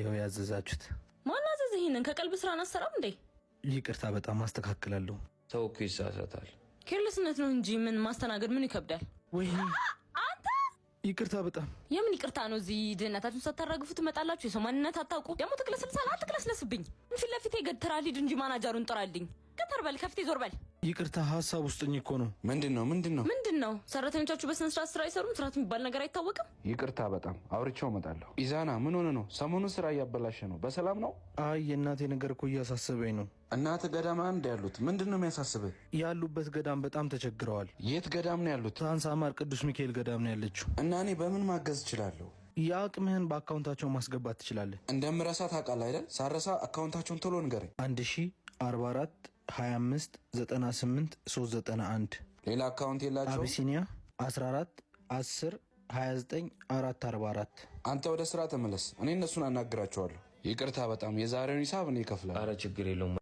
ይኸው ያዘዛችሁት። ማን አዘዘ? ይሄንን ከቀልብ ስራ አሰራም እንዴ? ይቅርታ በጣም አስተካክላለሁ። ሰው እኮ ይሳሳታል። ኬርለስነት ነው እንጂ ምን ማስተናገድ ምን ይከብዳል? ወይኔ አንተ ይቅርታ በጣም የምን ይቅርታ ነው? እዚህ ድህነታችሁን ሳታራግፉ ትመጣላችሁ። የሰው ማንነት አታውቁ። ደግሞ ትክለስልሳል። አትክለስለስብኝ። ፊት ለፊቴ ገትራ ሊድ እንጂ ማናጀሩን ጥራልኝ። ገተር በል፣ ከፍቴ ዞር በል። ይቅርታ ሐሳብ ውስጥኝ እኮ ነው። ምንድነው? ሰራተኞቻችሁ በስነ ስርዓት ስራ አይሰሩም? ስርዓት የሚባል ነገር አይታወቅም። ይቅርታ በጣም አውርቼው እመጣለሁ። ኢዛና ምን ሆነ ነው? ሰሞኑን ስራ እያበላሸ ነው። በሰላም ነው? አይ የእናቴ ነገር እኮ እያሳሰበኝ ነው። እናት ገዳም አንድ ያሉት ምንድነው የሚያሳስበህ? ያሉበት ገዳም በጣም ተቸግረዋል። የት ገዳም ነው ያሉት? ታንሳማር ቅዱስ ሚካኤል ገዳም ነው ያለችው። እና እኔ በምን ማገዝ እችላለሁ? የአቅምህን በአካውንታቸው ማስገባት ትችላለህ። እንደምረሳ ታውቃለህ አይደል? ሳረሳ አካውንታቸውን ቶሎ ንገረኝ። 1044 25 98 391 ሌላ አካውንት የላቸው? አቢሲኒያ 14 10 29 444 አንተ ወደ ስራ ተመለስ። እኔ እነሱን አናግራቸዋለሁ። ይቅርታ በጣም የዛሬውን ሂሳብ እኔ እከፍላለሁ። አረ ችግር የለውም።